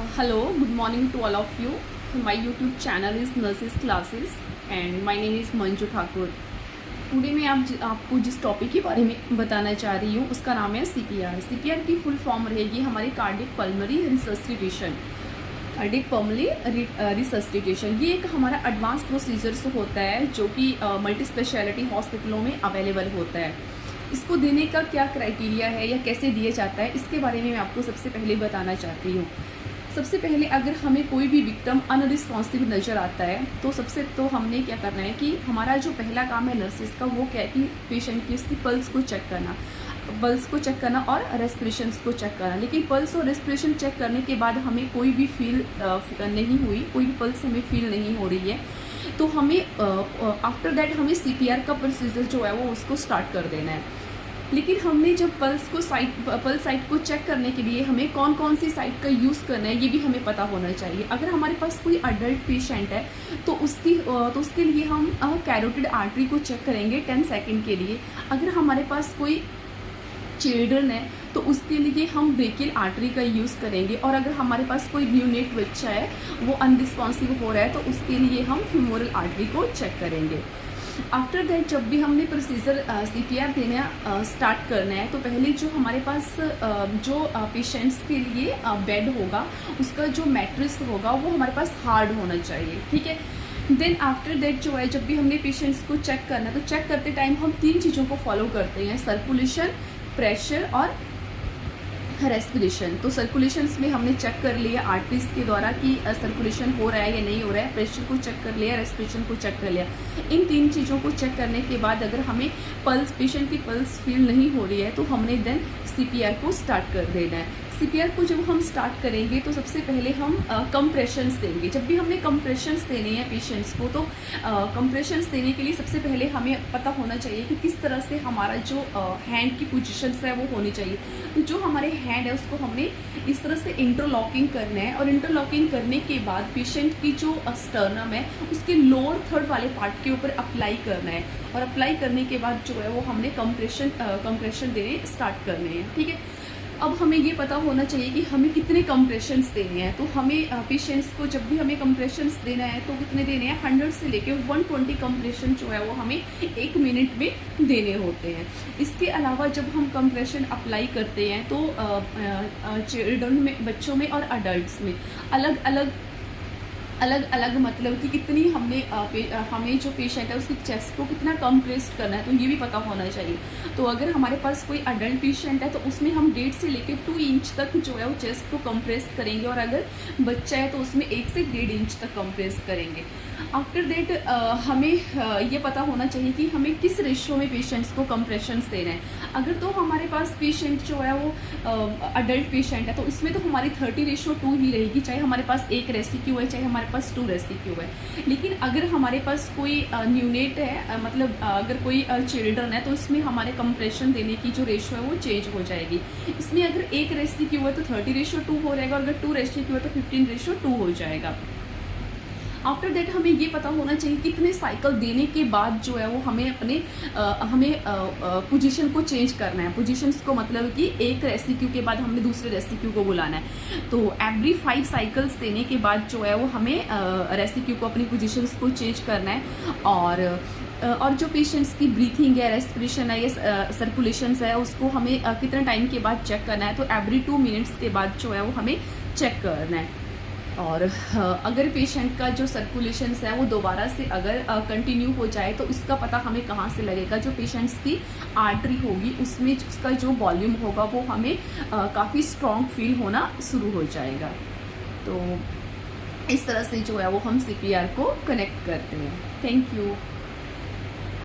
Hello, good morning to all of you. My YouTube channel is Nurses Classes and my name is Manju Thakur. Today मैं आपको जिस topic के बारे में बताना चाह रही हूँ उसका नाम है CPR. CPR की फुल फॉर्म रहेगी हमारी cardiac pulmonary resuscitation. Cardiac pulmonary resuscitation ये एक हमारा एडवांस प्रोसीजर्स होता है जो कि मल्टी स्पेशलिटी हॉस्पिटलों में अवेलेबल होता है. इसको देने का क्या क्राइटेरिया है या कैसे दिया जाता है इसके बारे में मैं आपको सबसे पहले बताना चाहती हूँ. सबसे पहले अगर हमें कोई भी विक्टिम अनरिस्पॉन्सिव नज़र आता है तो सबसे तो हमने क्या करना है कि हमारा जो पहला काम है नर्सेज का वो क्या है कि पेशेंट की उसकी पल्स को चेक करना और रेस्पिरेशन को चेक करना. लेकिन पल्स और रेस्पिरेशन चेक करने के बाद हमें कोई भी फील नहीं हुई, कोई भी पल्स हमें फील नहीं हो रही है तो हमें आफ्टर दैट हमें CPR का प्रोसीजर जो है वो उसको स्टार्ट कर देना है. लेकिन हमने जब पल्स साइट को चेक करने के लिए हमें कौन कौन सी साइट का यूज़ करना है ये भी हमें पता होना चाहिए. अगर हमारे पास कोई अडल्ट पेशेंट है तो उसके लिए हम कैरोटिड आर्टरी को चेक करेंगे 10 सेकंड के लिए. अगर हमारे पास कोई चिल्ड्रन है तो उसके लिए हम ब्रेकियल आर्टरी का यूज़ करेंगे. और अगर हमारे पास कोई न्यूनेट बच्चा है वो अनरिस्पॉन्सिव हो रहा है तो उसके लिए हम फ्यूमोरल आर्टरी को चेक करेंगे. आफ्टर दैट जब भी हमने प्रोसीजर CPR देना स्टार्ट करना है तो पहले जो हमारे पास जो पेशेंट्स के लिए बेड होगा उसका जो मैट्रेस होगा वो हमारे पास हार्ड होना चाहिए. ठीक है. देन आफ्टर दैट जो है जब भी हमने पेशेंट्स को चेक करना है तो चेक करते टाइम हम 3 चीज़ों को फॉलो करते हैं: सर्कुलेशन, प्रेशर और रेस्पिरेशन. तो सर्कुलेशंस में हमने चेक कर लिया आर्टरीज के द्वारा कि सर्कुलेशन हो रहा है या नहीं हो रहा है. प्रेशर को चेक कर लिया, रेस्पिरेशन को चेक कर लिया. इन 3 चीज़ों को चेक करने के बाद अगर हमें पेशेंट की पल्स फील नहीं हो रही है तो हमने देन CPR को स्टार्ट कर देना है. CPR को जब हम स्टार्ट करेंगे तो सबसे पहले हम कंप्रेशंस देंगे. जब भी हमने कंप्रेशंस देने हैं पेशेंट्स को तो कंप्रेशंस देने के लिए सबसे पहले हमें पता होना चाहिए कि किस तरह से हमारा जो हैंड की पोजीशंस है वो होनी चाहिए. तो जो हमारे हैंड है उसको हमने इस तरह से इंटरलॉकिंग करना है और इंटरलॉकिंग करने के बाद पेशेंट की जो स्टर्नम है उसके लोअर थर्ड वाले पार्ट के ऊपर अप्लाई करना है. और अप्लाई करने के बाद जो है वो हमने कंप्रेशन देने स्टार्ट करने हैं. ठीक है. अब हमें ये पता होना चाहिए कि हमें कितने कंप्रेशंस देने हैं. तो हमें पेशेंट्स को जब भी हमें कंप्रेशंस देना है तो कितने देने हैं, 100 से लेके 120 कंप्रेशन जो है वो हमें 1 मिनट में देने होते हैं. इसके अलावा जब हम कंप्रेशन अप्लाई करते हैं तो चिल्ड्रन में, बच्चों में और अडल्ट्स में अलग अलग मतलब कि कितनी हमें जो पेशेंट है उसकी चेस्ट को कितना कंप्रेस करना है तो ये भी पता होना चाहिए. तो अगर हमारे पास कोई अडल्ट पेशेंट है तो उसमें हम 1.5 से लेकर 2 इंच तक जो है वो चेस्ट को कंप्रेस करेंगे और अगर बच्चा है तो उसमें 1 से 1.5 इंच तक कंप्रेस करेंगे. आफ्टर दैट हमें ये पता होना चाहिए कि हमें किस रेशियो में पेशेंट्स को कंप्रेशंस देना है. अगर तो हमारे पास पेशेंट जो है वो अडल्ट पेशेंट है तो इसमें तो हमारी 30:2 ही रहेगी, चाहे हमारे पास 1 रेसिक्यू है चाहे हमारे पास 2 रेसिक्यू है. लेकिन अगर हमारे पास कोई न्यूनेट है मतलब अगर कोई चिल्ड्रन है तो इसमें हमारे कंप्रेशन देने की जो रेशियो है वो चेंज हो जाएगी. इसमें अगर 1 रेसिक्यू है तो 30:2 हो जाएगा और अगर 2 रेसिक्यू है तो 15:2 हो जाएगा. आफ्टर दैट हमें ये पता होना चाहिए कितने साइकिल देने के बाद जो है वो हमें पोजीशन को चेंज करना है. पोजीशंस को मतलब कि 1 रेसिक्यू के बाद हमने दूसरे रेसिक्यू को बुलाना है. तो एवरी 5 साइकिल्स देने के बाद जो है वो हमें रेसिक्यू को अपनी पोजीशंस को चेंज करना है. और जो पेशेंट्स की ब्रीथिंग है, रेस्पिरेशन है या सर्कुलेशंस है उसको हमें कितने टाइम के बाद चेक करना है. तो एवरी 2 मिनट्स के बाद जो है वो हमें चेक करना है. और अगर पेशेंट का जो सर्कुलेशंस है वो दोबारा से अगर कंटिन्यू हो जाए तो इसका पता हमें कहाँ से लगेगा. जो पेशेंट्स की आर्टरी होगी उसमें उसका जो वॉल्यूम होगा वो हमें काफ़ी स्ट्रॉन्ग फील होना शुरू हो जाएगा. तो इस तरह से जो है वो हम CPR को कनेक्ट करते हैं. Thank you.